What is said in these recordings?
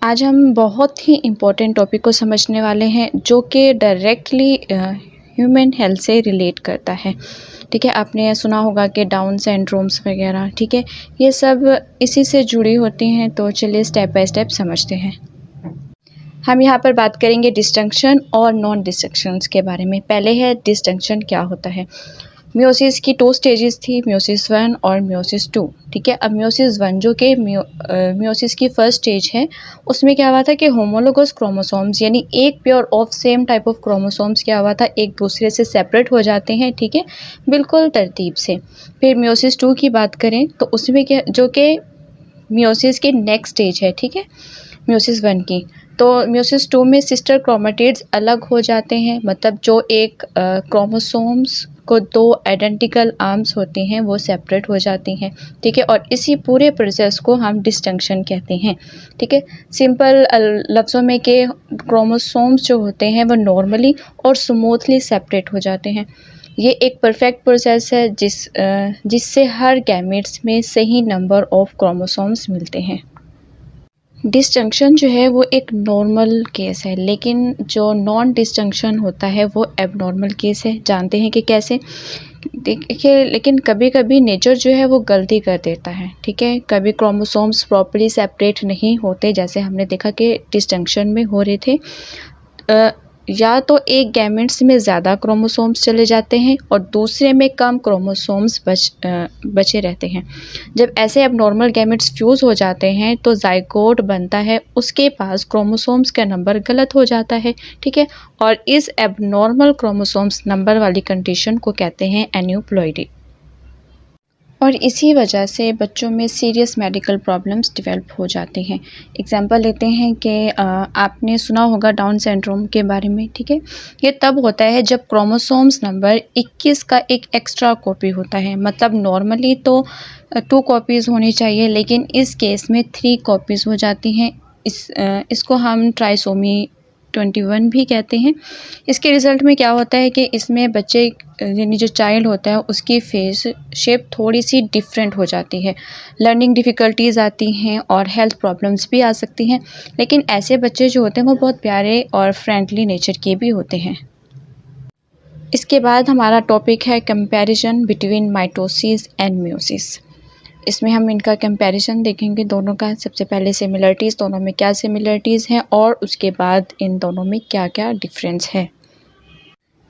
आज हम बहुत ही इम्पोर्टेंट टॉपिक को समझने वाले हैं जो कि डायरेक्टली ह्यूमन हेल्थ से रिलेट करता है। ठीक है, आपने सुना होगा कि डाउन सिंड्रोम्स वगैरह, ठीक है, ये सब इसी से जुड़ी होती हैं। तो चलिए स्टेप बाय स्टेप समझते हैं। हम यहाँ पर बात करेंगे डिस्टिंक्शन और नॉन डिस्टिंक्शंस के बारे में। पहले है डिस्टिंक्शन क्या होता है। मियोसिस की 2 स्टेजेस थी, मियोसिस 1 और मियोसिस 2। ठीक है, अब मियोसिस 1 जो कि मियोसिस की फर्स्ट स्टेज है, उसमें क्या हुआ था कि होमोलोगस क्रोमोसोम्स यानी एक pair of same type of chromosomes क्या हुआ था, एक दूसरे से सेपरेट हो जाते हैं। ठीक है, बिल्कुल तरतीब से। फिर मियोसिस 2 की बात करें तो उसमें क्या, जो कि मियोसिस की नेक्स्ट स्टेज है, ठीक है, मियोसिस 1 की। तो मियोसिस 2 में सिस्टर क्रोमेटिड्स अलग हो जाते हैं, मतलब जो एक क्रोमोसोम्स को 2 आइडेंटिकल आर्म्स होते हैं वो सेपरेट हो जाती हैं। ठीक है, और इसी पूरे प्रोसेस को हम डिस्टिंक्शन कहते हैं। ठीक है, सिंपल लफ्ज़ों में कि क्रोमोसोम्स जो होते हैं वो नॉर्मली और स्मूथली सेपरेट हो जाते हैं। ये एक परफेक्ट प्रोसेस है जिससे हर गैमेट्स में सही नंबर ऑफ क्रोमोसोम्स मिलते हैं। डिस्टिंक्शन जो है वो एक नॉर्मल केस है, लेकिन जो नॉन डिस्टिंक्शन होता है वो एबनॉर्मल केस है। जानते हैं कि कैसे? देखिए, लेकिन कभी कभी नेचर जो है वो गलती कर देता है। ठीक है, कभी क्रोमोसोम्स प्रॉपर्ली सेपरेट नहीं होते, जैसे हमने देखा कि डिस्टिंक्शन में हो रहे थे। या तो एक गैमेट्स में ज़्यादा क्रोमोसोम्स चले जाते हैं और दूसरे में कम क्रोमोसोम्स बचे रहते हैं। जब ऐसे एबनॉर्मल गैमेट्स फ्यूज़ हो जाते हैं तो जाइगोट बनता है, उसके पास क्रोमोसोम्स का नंबर गलत हो जाता है। ठीक है, और इस एबनॉर्मल क्रोमोसोम्स नंबर वाली कंडीशन को कहते हैं एन्यूप्लॉइडी। और इसी वजह से बच्चों में सीरियस मेडिकल प्रॉब्लम्स डेवलप हो जाते हैं। एग्जांपल लेते हैं कि आपने सुना होगा डाउन सिंड्रोम के बारे में। ठीक है, ये तब होता है जब क्रोमोसोम्स नंबर 21 का एक एक्स्ट्रा कॉपी होता है। मतलब नॉर्मली तो 2 कॉपीज़ होनी चाहिए, लेकिन इस केस में 3 कॉपीज़ हो जाती हैं। इसको हम ट्राइसोमी 21 भी कहते हैं। इसके रिज़ल्ट में क्या होता है कि इसमें बच्चे यानी जो चाइल्ड होता है उसकी फेस शेप थोड़ी सी डिफरेंट हो जाती है, लर्निंग डिफ़िकल्टीज़ आती हैं और हेल्थ प्रॉब्लम्स भी आ सकती हैं। लेकिन ऐसे बच्चे जो होते हैं वो बहुत प्यारे और फ्रेंडली नेचर के भी होते हैं। इसके बाद हमारा टॉपिक है comparison between mitosis and meiosis. इसमें हम इनका कंपैरिजन देखेंगे दोनों का। सबसे पहले सिमिलरिटीज़, दोनों में क्या सिमिलरिटीज़ हैं और उसके बाद इन दोनों में क्या क्या डिफरेंस है।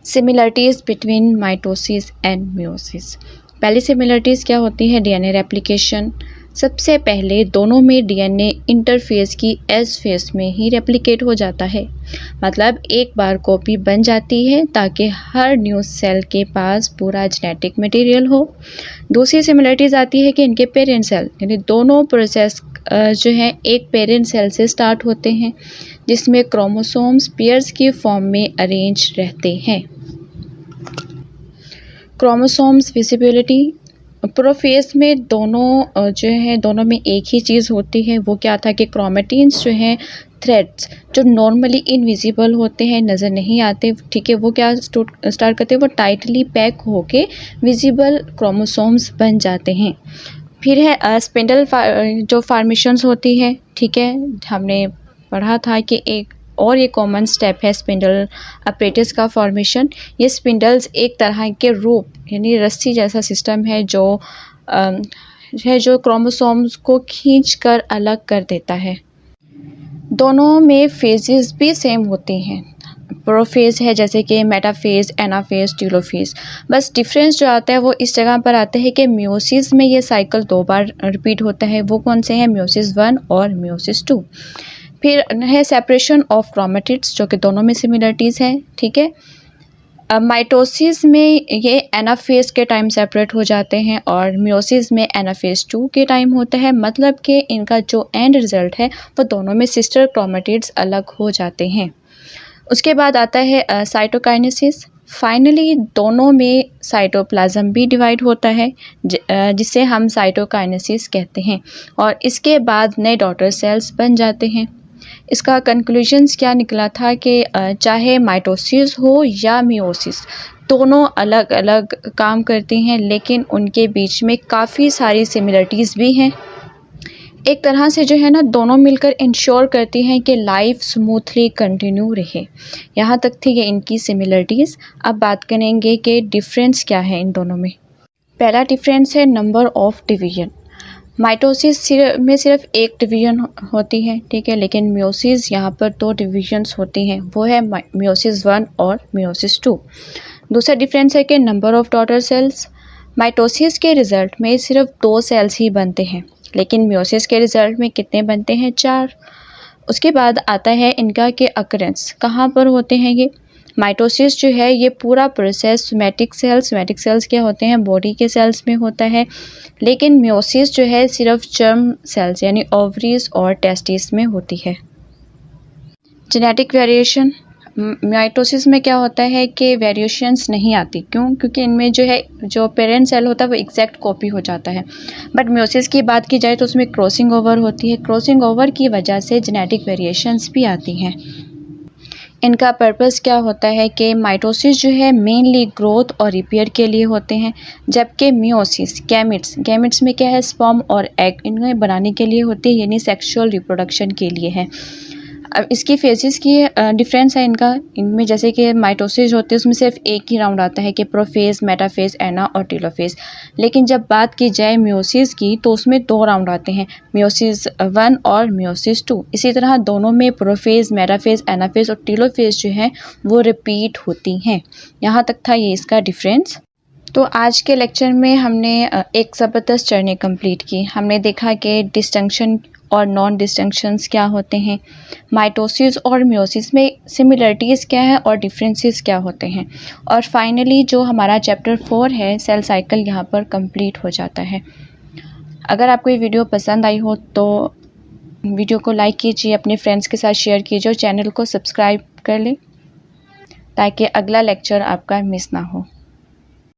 Similarities between mitosis and meiosis. पहली सिमिलरिटीज़ क्या होती है? DNA replication. सबसे पहले दोनों में डीएनए इंटरफेस की एस फेस में ही रेप्लिकेट हो जाता है, मतलब एक बार कॉपी बन जाती है ताकि हर न्यू सेल के पास पूरा जेनेटिक मटेरियल हो। दूसरी सिमिलरिटीज़ आती है कि इनके पेरेंट सेल, यानी दोनों प्रोसेस जो है एक पेरेंट सेल से स्टार्ट होते हैं जिसमें क्रोमोसोम्स पेयर्स की फॉर्म में अरेंज रहते हैं। Chromosomes visibility. प्रोफेज में दोनों में एक ही चीज़ होती है। वो क्या था कि क्रोमेटिन्स जो हैं, थ्रेड्स जो नॉर्मली इनविजिबल होते हैं, नज़र नहीं आते, ठीक है, वो क्या स्टार्ट करते हैं, वो टाइटली पैक होके विजिबल क्रोमोसोम्स बन जाते हैं। फिर है स्पिंडल जो फॉर्मेशंस होती है। ठीक है, हमने पढ़ा था कि एक और ये कॉमन स्टेप है स्पिंडल अपरेटस का फॉर्मेशन। ये स्पिंडल्स एक तरह के रूप यानी रस्सी जैसा सिस्टम है जो क्रोमोसोम्स को खींचकर अलग कर देता है। दोनों में फेजेस भी सेम होती हैं। प्रोफेज है जैसे कि मेटाफेज, एनाफेज, टीलोफेज। बस डिफरेंस जो आता है वो इस जगह पर आता है कि मियोसिस में ये साइकिल 2 बार रिपीट होता है। वो कौन से हैं? मियोसिस 1 और मियोसिस 2। फिर है सेपरेशन ऑफ क्रोमेटिड्स, जो कि दोनों में सिमिलरिटीज़ हैं। ठीक है, माइटोसिस में ये एनाफेज के टाइम सेपरेट हो जाते हैं और मियोसिस में एनाफेज 2 के टाइम होता है। मतलब कि इनका जो एंड रिजल्ट है वो दोनों में सिस्टर क्रोमेटिड्स अलग हो जाते हैं। उसके बाद आता है साइटोकाइनेसिस। फाइनली दोनों में साइटोप्लाज्म भी डिवाइड होता है जिसे हम साइटोकाइनेसिस कहते हैं, और इसके बाद नए डॉटर सेल्स बन जाते हैं। इसका कंक्लूजन्स क्या निकला था कि चाहे माइटोसिस हो या मियोसिस, दोनों अलग अलग काम करती हैं, लेकिन उनके बीच में काफ़ी सारी सिमिलरिटीज़ भी हैं। एक तरह से जो है ना दोनों मिलकर इंश्योर करती हैं कि लाइफ स्मूथली कंटिन्यू रहे। यहाँ तक थी ये इनकी सिमिलरिटीज़। अब बात करेंगे कि डिफरेंस क्या है इन दोनों में। पहला डिफरेंस है नंबर ऑफ डिवीजन। माइटोसिस में सिर्फ एक डिवीजन होती है, ठीक है, लेकिन मियोसिस यहाँ पर 2 डिवीजन्स होती हैं, वो है मियोसिस 1 और मियोसिस 2। दूसरा डिफरेंस है कि number of daughter cells. Mitosis के रिज़ल्ट में सिर्फ 2 सेल्स ही बनते हैं, लेकिन मियोसिस के रिज़ल्ट में कितने बनते हैं? 4। उसके बाद आता है इनका कि अकरेंस कहाँ पर होते हैं ये। माइटोसिस जो है ये पूरा प्रोसेस सोमैटिक सेल्स क्या होते हैं? बॉडी के सेल्स में होता है, लेकिन मियोसिस जो है सिर्फ जर्म सेल्स यानी ओवरीज और टेस्टिस में होती है। जेनेटिक वेरिएशन, माइटोसिस में क्या होता है कि वेरिएशंस नहीं आती। क्यों? क्योंकि इनमें जो है जो पेरेंट सेल होता है वो एग्जैक्ट कॉपी हो जाता है। बट मियोसिस की बात की जाए तो उसमें क्रॉसिंग ओवर होती है। क्रॉसिंग ओवर की वजह से जेनेटिक वेरिएशंस भी आती हैं। इनका पर्पस क्या होता है कि माइटोसिस जो है मेनली ग्रोथ और रिपेयर के लिए होते हैं, जबकि मियोसिस गैमेट्स में क्या है? स्पर्म और एग इन्हें बनाने के लिए होते हैं, यानी सेक्सुअल रिप्रोडक्शन के लिए है। अब इसकी फेजेस की डिफरेंस है इनमें, जैसे कि माइटोसिस होते हैं उसमें सिर्फ एक ही राउंड आता है कि प्रोफेज, मेटाफेज, एना और टेलोफेज। लेकिन जब बात की जाए मियोसिस की तो उसमें 2 राउंड आते हैं, मियोसिस 1 और मियोसिस 2। इसी तरह दोनों में प्रोफेज, मेटाफेज, एनाफेज और टेलोफेज जो है वो रिपीट होती हैं। यहाँ तक था ये इसका डिफरेंस। तो आज के लेक्चर में हमने एक ज़बरदस्त जर्नी कंप्लीट की। हमने देखा कि डिस्टिंक्शन और नॉन डिस्टिंक्शंस क्या होते हैं, माइटोसिस और मियोसिस में सिमिलरिटीज़ क्या है और डिफरेंसेस क्या होते हैं, और फाइनली जो हमारा चैप्टर 4 है सेल साइकिल यहाँ पर कंप्लीट हो जाता है। अगर आपको ये वीडियो पसंद आई हो तो वीडियो को लाइक कीजिए, अपने फ्रेंड्स के साथ शेयर कीजिए और चैनल को सब्सक्राइब कर लें ताकि अगला लेक्चर आपका मिस ना हो।